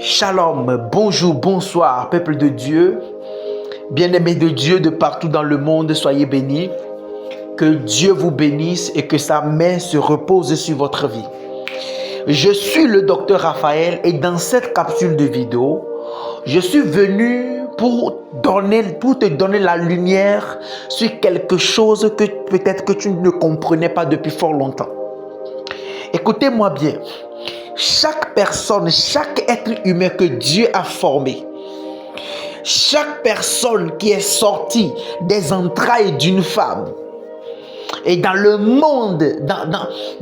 Shalom, bonjour, bonsoir, peuple de Dieu, bien-aimés de Dieu de partout dans le monde, soyez bénis. Que Dieu vous bénisse et que sa main se repose sur votre vie. Je suis le docteur Raphaël et dans cette capsule de vidéo, je suis venu pour te donner la lumière sur quelque chose que peut-être que tu ne comprenais pas depuis fort longtemps. Écoutez-moi bien. Chaque personne, chaque être humain que Dieu a formé, chaque personne qui est sortie des entrailles d'une femme et dans le monde,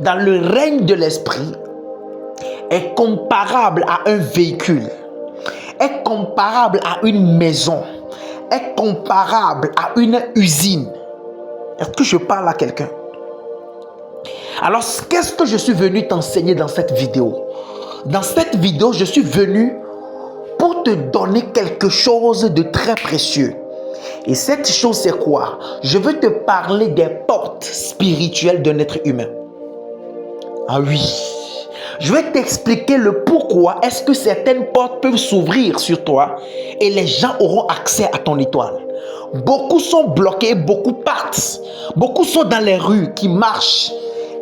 dans le règne de l'esprit, est comparable à un véhicule, est comparable à une maison, est comparable à une usine. Est-ce que je parle à quelqu'un? Alors, qu'est-ce que je suis venu t'enseigner dans cette vidéo? Dans cette vidéo, je suis venu pour te donner quelque chose de très précieux. Et cette chose, c'est quoi? Je veux te parler des portes spirituelles d'un être humain. Ah oui. Je vais t'expliquer le pourquoi est-ce que certaines portes peuvent s'ouvrir sur toi et les gens auront accès à ton étoile. Beaucoup sont bloqués, beaucoup partent. Beaucoup sont dans les rues qui marchent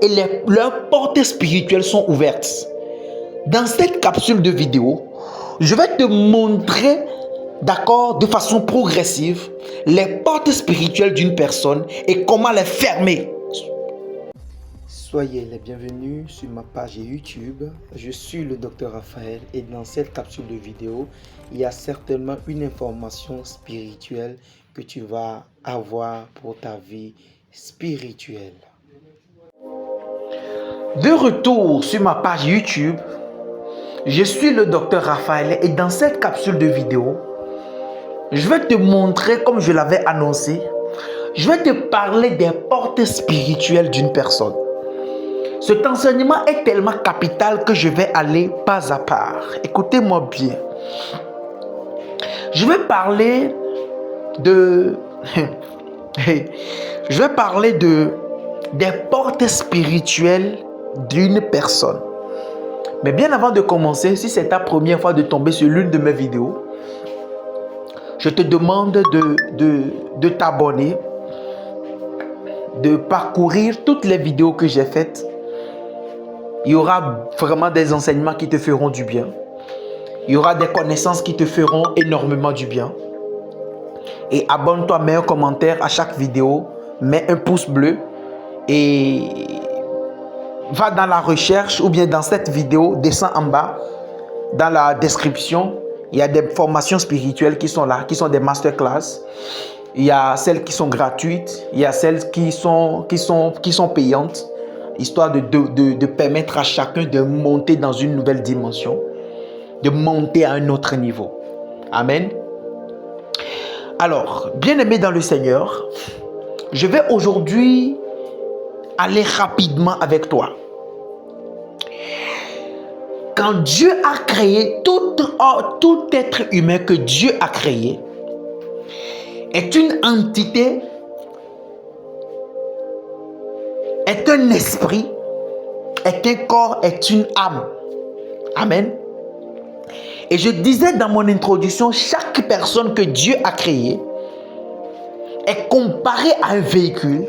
et leurs portes spirituelles sont ouvertes. Dans cette capsule de vidéo, je vais te montrer, d'accord, de façon progressive, les portes spirituelles d'une personne et comment les fermer. Soyez les bienvenus sur ma page YouTube. Je suis le docteur Raphaël et dans cette capsule de vidéo, il y a certainement une information spirituelle que tu vas avoir pour ta vie spirituelle. De retour sur ma page YouTube, je suis le docteur Raphaël et dans cette capsule de vidéo, je vais te montrer, comme je l'avais annoncé, je vais te parler des portes spirituelles d'une personne. Cet enseignement est tellement capital que je vais aller pas à pas. Écoutez-moi bien. Je vais parler de... des portes spirituelles d'une personne. Mais bien avant de commencer, si c'est ta première fois de tomber sur l'une de mes vidéos, je te demande de t'abonner, de parcourir toutes les vidéos que j'ai faites. Il y aura vraiment des enseignements qui te feront du bien. Il y aura des connaissances qui te feront énormément du bien. Et abonne-toi, mets un commentaire à chaque vidéo, mets un pouce bleu et va dans la recherche ou bien dans cette vidéo, descends en bas, dans la description, il y a des formations spirituelles qui sont là, qui sont des masterclass. Il y a celles qui sont gratuites, il y a celles qui sont payantes, histoire de permettre à chacun de monter dans une nouvelle dimension, de monter à un autre niveau. Amen. Alors, bien-aimé dans le Seigneur, je vais aujourd'hui aller rapidement avec toi. Quand Dieu a créé tout être humain que Dieu a créé, est une entité, est un esprit, est un corps, est une âme. Amen. Et je disais dans mon introduction, chaque personne que Dieu a créée est comparée à un véhicule,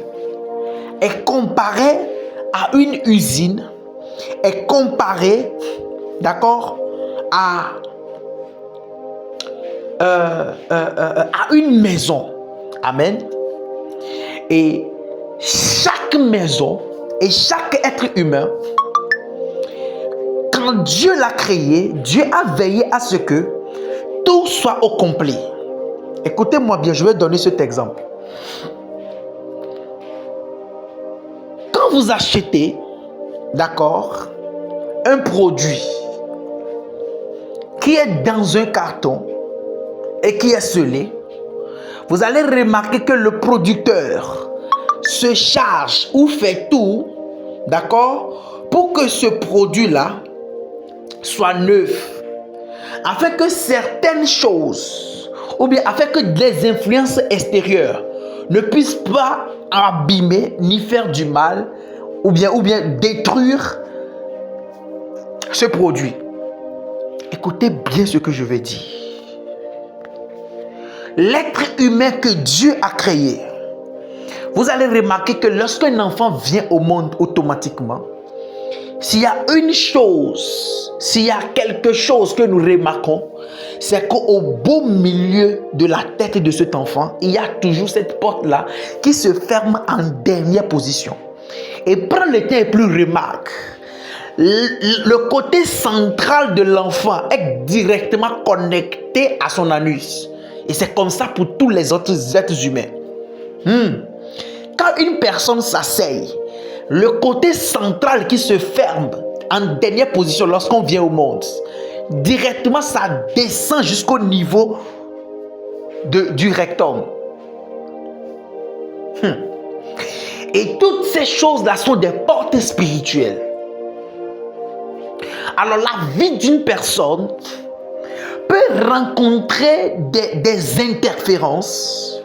est comparée à une usine, est comparée, d'accord, à une maison. Amen. Et chaque maison et chaque être humain, quand Dieu l'a créé, Dieu a veillé à ce que tout soit au complet. Écoutez-moi bien, je vais donner cet exemple. Quand vous achetez, d'accord, un produit qui est dans un carton et qui est scellé, vous allez remarquer que le producteur se charge ou fait tout, d'accord, pour que ce produit-là soit neuf, afin que certaines choses, ou bien afin que les influences extérieures ne puissent pas abîmer ni faire du mal, ou bien détruire ce produit. Écoutez bien ce que je vais dire. L'être humain que Dieu a créé, vous allez remarquer que lorsqu'un enfant vient au monde automatiquement, s'il y a une chose, s'il y a quelque chose que nous remarquons, c'est qu'au beau milieu de la tête de cet enfant, il y a toujours cette porte-là qui se ferme en dernière position. Et prends le temps et plus remarque, le côté central de l'enfant est directement connecté à son anus. Et c'est comme ça pour tous les autres êtres humains. Quand une personne s'asseye, le côté central qui se ferme en dernière position lorsqu'on vient au monde, directement ça descend jusqu'au niveau du rectum. Et toutes ces choses-là sont des portes spirituelles. Alors la vie d'une personne peut rencontrer des interférences.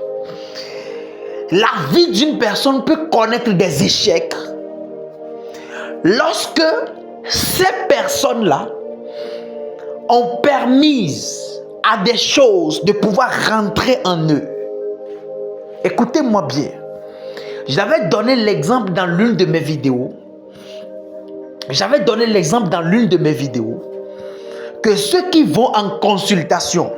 La vie d'une personne peut connaître des échecs lorsque ces personnes-là ont permis à des choses de pouvoir rentrer en eux. Écoutez-moi bien. J'avais donné l'exemple dans l'une de mes vidéos. Que ceux qui vont en consultation,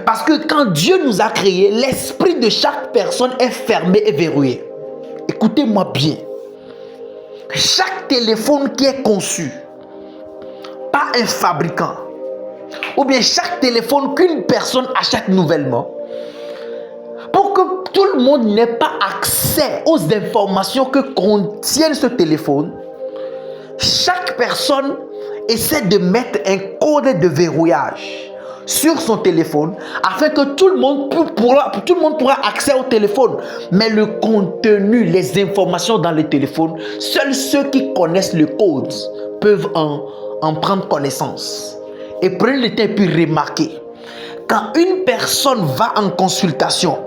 parce que quand Dieu nous a créés, l'esprit de chaque personne est fermé et verrouillé. Écoutez-moi bien. Chaque téléphone qui est conçu par un fabricant, ou bien chaque téléphone qu'une personne achète nouvellement, pour que tout le monde n'ait pas accès aux informations que contient ce téléphone, chaque personne essaie de mettre un code de verrouillage sur son téléphone afin que tout le monde pourra accès au téléphone. Mais le contenu, les informations dans le téléphone, seuls ceux qui connaissent le code peuvent en prendre connaissance. Et prenez le temps et puis remarquez, quand une personne va en consultation,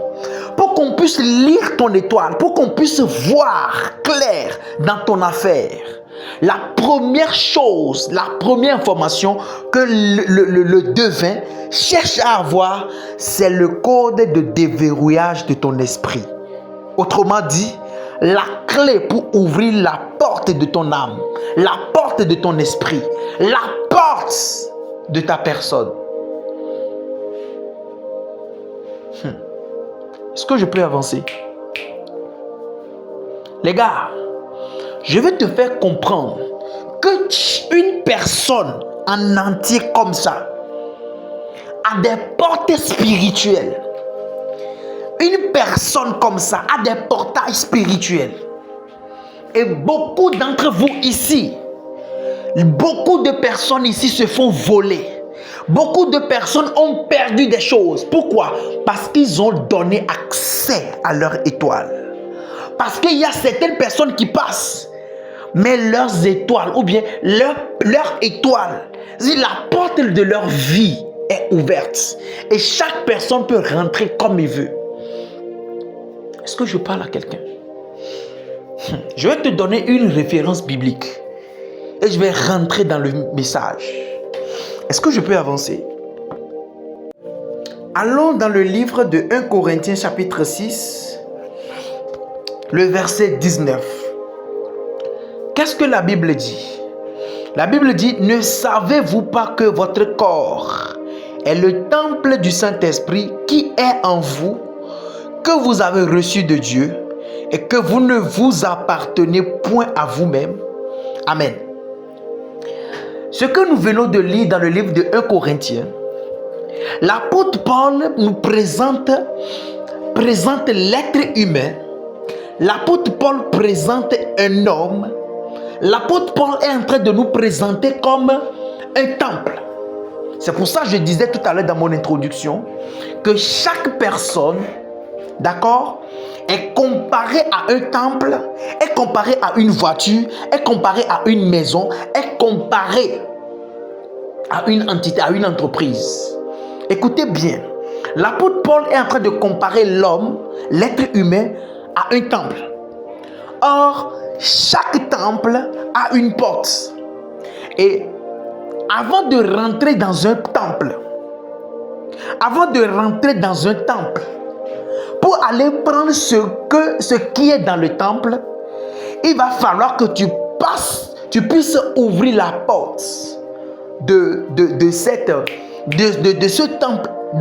pour qu'on puisse lire ton étoile, pour qu'on puisse voir clair dans ton affaire, la première chose, la première information que le devin cherche à avoir, c'est le code de déverrouillage de ton esprit. Autrement dit, la clé pour ouvrir la porte de ton âme, la porte de ton esprit, la porte de ta personne. Est-ce que je peux avancer? Les gars, je vais te faire comprendre que une personne en entier comme ça a des portes spirituelles. Une personne comme ça a des portails spirituels. Et beaucoup d'entre vous ici, beaucoup de personnes ici se font voler. Beaucoup de personnes ont perdu des choses. Pourquoi? Parce qu'ils ont donné accès à leur étoile. Parce qu'il y a certaines personnes qui passent, mais leurs étoiles, ou bien leur étoile, la porte de leur vie est ouverte. Et chaque personne peut rentrer comme il veut. Est-ce que je parle à quelqu'un? Je vais te donner une référence biblique. Et je vais rentrer dans le message. Est-ce que je peux avancer? Allons dans le livre de 1 Corinthiens chapitre 6, le verset 19. Qu'est-ce que la Bible dit? La Bible dit, ne savez-vous pas que votre corps est le temple du Saint-Esprit qui est en vous, que vous avez reçu de Dieu et que vous ne vous appartenez point à vous-même? Amen. Ce que nous venons de lire dans le livre de 1 Corinthiens, l'apôtre Paul nous présente l'être humain. L'apôtre Paul présente un homme. L'apôtre Paul est en train de nous présenter comme un temple. C'est pour ça que je disais tout à l'heure dans mon introduction que chaque personne, d'accord, est comparée à un temple, est comparée à une voiture, est comparée à une maison, est comparée à une entité, à une entreprise. Écoutez bien, l'apôtre Paul est en train de comparer l'homme, l'être humain, à un temple. Or, chaque temple a une porte. Et avant de rentrer dans un temple, pour aller prendre ce qui est dans le temple, il va falloir que tu puisses ouvrir la porte de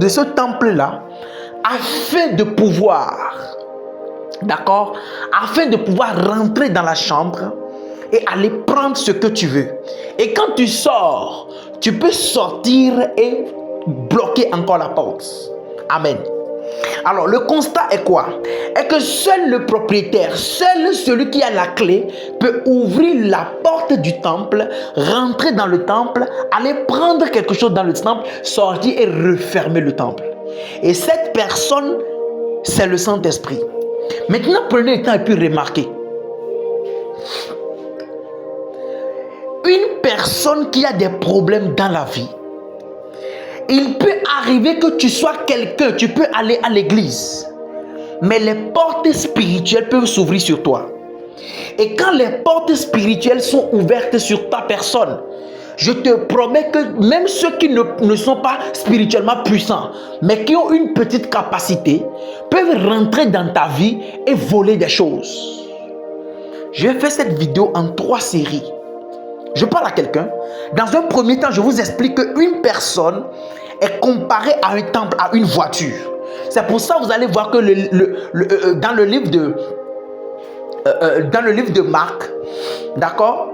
ce temple-là, afin de pouvoir, d'accord, afin de pouvoir rentrer dans la chambre et aller prendre ce que tu veux. Et quand tu sors, tu peux sortir et bloquer encore la porte. Amen. Alors, le constat est quoi? Est que seul le propriétaire, seul celui qui a la clé peut ouvrir la porte du temple, rentrer dans le temple, aller prendre quelque chose dans le temple, sortir et refermer le temple. Et cette personne, c'est le Saint-Esprit. Maintenant, prenez le temps et puis remarquez. Une personne qui a des problèmes dans la vie, il peut arriver que tu sois quelqu'un, tu peux aller à l'église, mais les portes spirituelles peuvent s'ouvrir sur toi. Et quand les portes spirituelles sont ouvertes sur ta personne, je te promets que même ceux qui ne sont pas spirituellement puissants, mais qui ont une petite capacité, peuvent rentrer dans ta vie et voler des choses. Je vais faire cette vidéo en 3 séries. Je parle à quelqu'un. Dans un premier temps, je vous explique qu'une personne est comparée à un temple, à une voiture. C'est pour ça que vous allez voir que dans le livre de Marc, d'accord,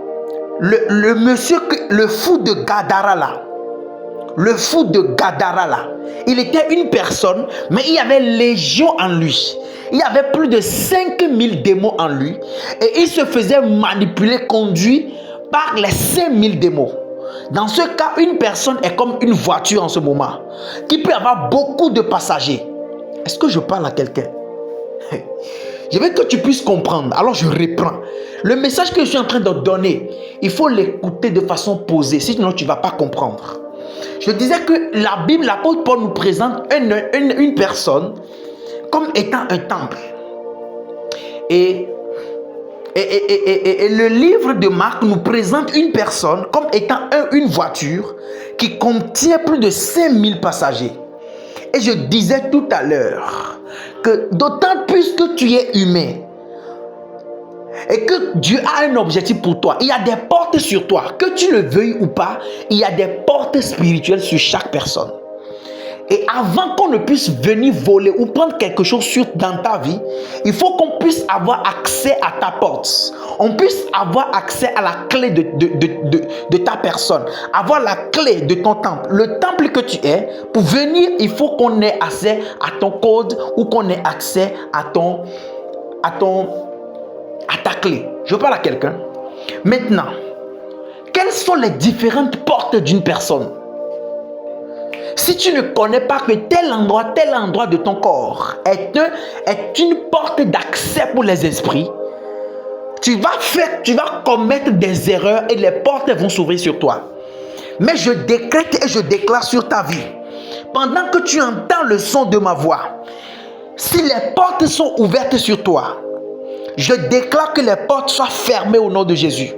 le monsieur, le fou de Gadara là, il était une personne, mais il y avait légion en lui. Il y avait plus de 5000 démons en lui. Et il se faisait manipuler, conduit par les 5000 démons. Dans ce cas, une personne est comme une voiture en ce moment, qui peut avoir beaucoup de passagers. Est-ce que je parle à quelqu'un? Je veux que tu puisses comprendre. Alors je reprends. Le message que je suis en train de donner, il faut l'écouter de façon posée, sinon tu ne vas pas comprendre. Je disais que la Bible, l'apôtre Paul nous présente une personne comme étant un temple. Et le livre de Marc nous présente une personne comme étant une voiture qui contient plus de 5000 passagers. Et je disais tout à l'heure que d'autant plus que tu es humain et que Dieu a un objectif pour toi, il y a des portes sur toi, que tu le veuilles ou pas, il y a des portes spirituelles sur chaque personne. Et avant qu'on ne puisse venir voler ou prendre quelque chose dans ta vie, il faut qu'on puisse avoir accès à ta porte. On puisse avoir accès à la clé de ta personne. Avoir la clé de ton temple. Le temple que tu es, pour venir, il faut qu'on ait accès à ton code ou qu'on ait accès à ta clé. Je parle à quelqu'un. Maintenant, quelles sont les différentes portes d'une personne? Si tu ne connais pas que tel endroit de ton corps est une porte d'accès pour les esprits, tu vas commettre des erreurs et les portes vont s'ouvrir sur toi. Mais je décrète et je déclare sur ta vie, pendant que tu entends le son de ma voix, si les portes sont ouvertes sur toi, je déclare que les portes soient fermées au nom de Jésus.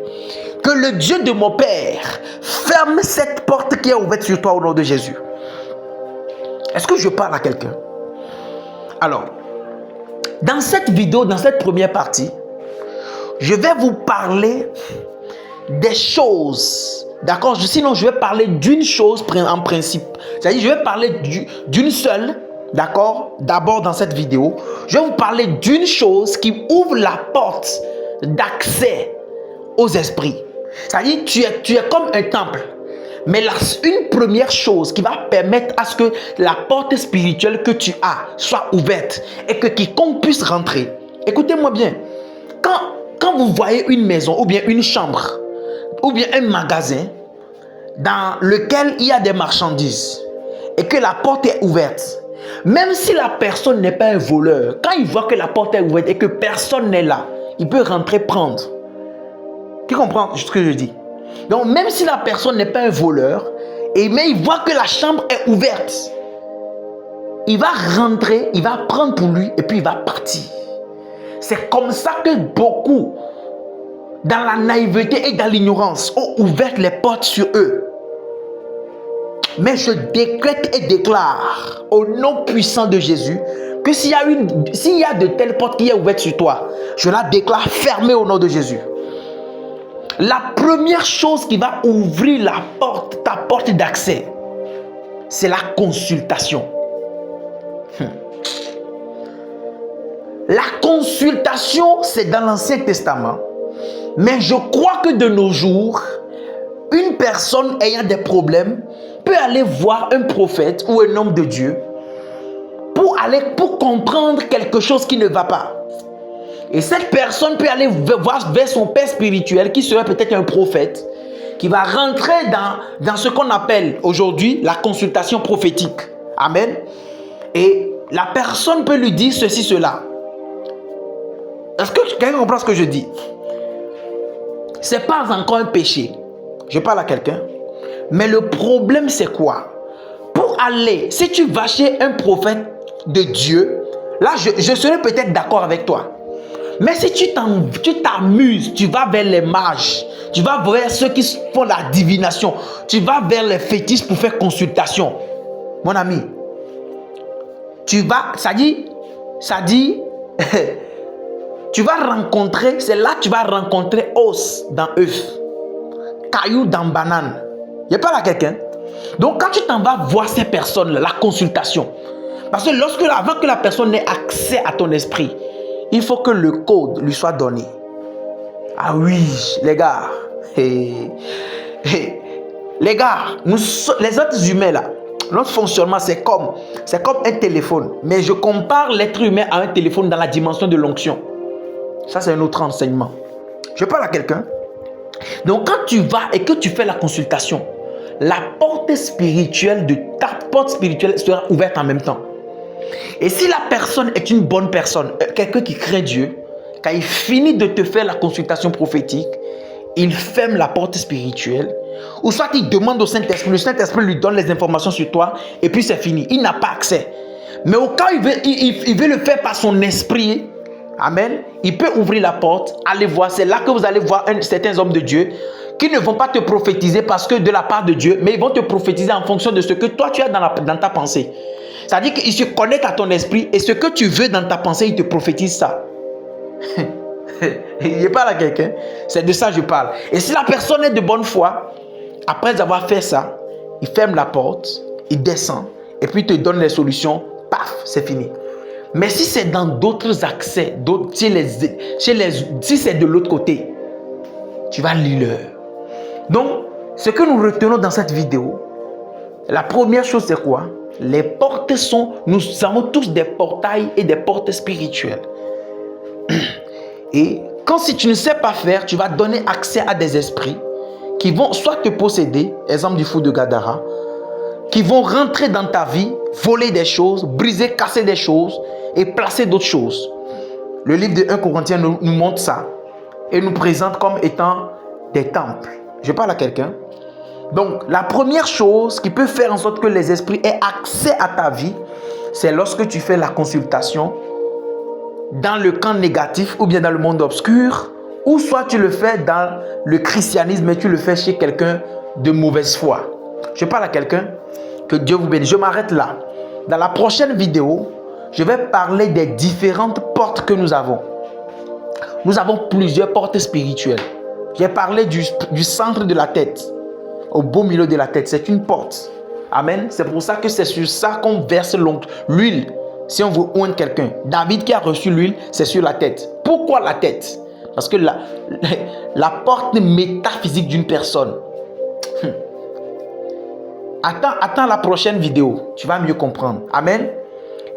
Que le Dieu de mon Père ferme cette porte qui est ouverte sur toi au nom de Jésus. Est-ce que je parle à quelqu'un? Alors, dans cette vidéo, dans cette première partie, je vais vous parler des choses. D'accord? Sinon, je vais parler d'une chose en principe. C'est-à-dire, je vais parler d'une seule. D'accord? D'abord, dans cette vidéo, je vais vous parler d'une chose qui ouvre la porte d'accès aux esprits. C'est-à-dire, tu es comme un temple. Mais une première chose qui va permettre à ce que la porte spirituelle que tu as soit ouverte et que quiconque puisse rentrer. Écoutez-moi bien. Quand vous voyez une maison ou bien une chambre ou bien un magasin dans lequel il y a des marchandises et que la porte est ouverte, même si la personne n'est pas un voleur, quand il voit que la porte est ouverte et que personne n'est là, il peut rentrer prendre. Tu comprends ce que je dis? Donc, même si la personne n'est pas un voleur, mais il voit que la chambre est ouverte, il va rentrer, il va prendre pour lui et puis il va partir. C'est comme ça que beaucoup, dans la naïveté et dans l'ignorance, ont ouvert les portes sur eux. Mais je décrète et déclare au nom puissant de Jésus que s'il y a de telles portes qui est ouverte sur toi, je la déclare fermée au nom de Jésus. La première chose qui va ouvrir ta porte d'accès, c'est la consultation. La consultation, c'est dans l'Ancien Testament. Mais je crois que de nos jours, une personne ayant des problèmes peut aller voir un prophète ou un homme de Dieu pour comprendre quelque chose qui ne va pas. Et cette personne peut aller voir vers son père spirituel qui serait peut-être un prophète qui va rentrer dans ce qu'on appelle aujourd'hui la consultation prophétique. Amen. Et la personne peut lui dire ceci, cela. Est-ce que quelqu'un comprend ce que je dis? Ce n'est pas encore un péché. Je parle à quelqu'un. Mais le problème, c'est quoi? Pour aller, si tu vas chez un prophète de Dieu, là, je serai peut-être d'accord avec toi. Mais si tu t'amuses, tu vas vers les mages, tu vas vers ceux qui font la divination, tu vas vers les fétiches pour faire consultation. Mon ami, ça dit, tu vas rencontrer, c'est là que tu vas rencontrer os dans œuf, caillou dans banane. Il n'y a pas là quelqu'un. Donc quand tu t'en vas voir ces personnes-là, la consultation, parce que avant que la personne n'ait accès à ton esprit, il faut que le code lui soit donné. Ah oui, les gars. Les gars, les êtres humains là, notre fonctionnement c'est comme un téléphone. Mais je compare l'être humain à un téléphone dans la dimension de l'onction. Ça c'est un autre enseignement. Je parle à quelqu'un. Donc quand tu vas et que tu fais la consultation, la porte spirituelle de ta porte spirituelle sera ouverte en même temps. Et si la personne est une bonne personne, quelqu'un qui craint Dieu, quand il finit de te faire la consultation prophétique, il ferme la porte spirituelle, ou soit il demande au Saint-Esprit, le Saint-Esprit lui donne les informations sur toi, et puis c'est fini, il n'a pas accès. Mais au cas où il veut le faire par son esprit, amen, il peut ouvrir la porte, aller voir, c'est là que vous allez voir certains hommes de Dieu, qui ne vont pas te prophétiser parce que de la part de Dieu, mais ils vont te prophétiser en fonction de ce que toi tu as dans ta pensée. C'est-à-dire qu'ils se connectent à ton esprit et ce que tu veux dans ta pensée, ils te prophétisent ça. Il parle à quelqu'un. C'est de ça que je parle. Et si la personne est de bonne foi, après avoir fait ça, il ferme la porte, il descend et puis il te donne les solutions. Paf, c'est fini. Mais si c'est dans d'autres accès, si c'est de l'autre côté, tu vas lire l'heure. Donc, ce que nous retenons dans cette vidéo, la première chose c'est quoi? Les portes nous avons tous des portails et des portes spirituelles. Et si tu ne sais pas faire, tu vas donner accès à des esprits qui vont soit te posséder, exemple du fou de Gadara, qui vont rentrer dans ta vie, voler des choses, briser, casser des choses et placer d'autres choses. Le livre de 1 Corinthiens nous montre ça et nous présente comme étant des temples. Je parle à quelqu'un. Donc, la première chose qui peut faire en sorte que les esprits aient accès à ta vie, c'est lorsque tu fais la consultation dans le camp négatif ou bien dans le monde obscur, ou soit tu le fais dans le christianisme et tu le fais chez quelqu'un de mauvaise foi. Je parle à quelqu'un, que Dieu vous bénisse. Je m'arrête là. Dans la prochaine vidéo, je vais parler des différentes portes que nous avons. Nous avons plusieurs portes spirituelles. J'ai parlé du centre de la tête. Au beau milieu de la tête, c'est une porte. Amen. C'est pour ça que c'est sur ça qu'on verse l'huile. Si on veut oindre quelqu'un, David qui a reçu l'huile, c'est sur la tête. Pourquoi la tête? Parce que la porte métaphysique d'une personne. Attends la prochaine vidéo. Tu vas mieux comprendre. Amen.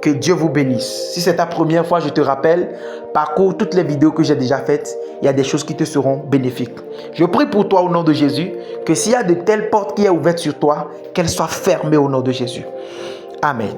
Que Dieu vous bénisse. Si c'est ta première fois, je te rappelle, parcours toutes les vidéos que j'ai déjà faites. Il y a des choses qui te seront bénéfiques. Je prie pour toi au nom de Jésus, que s'il y a de telles portes qui sont ouvertes sur toi, qu'elles soient fermées au nom de Jésus. Amen.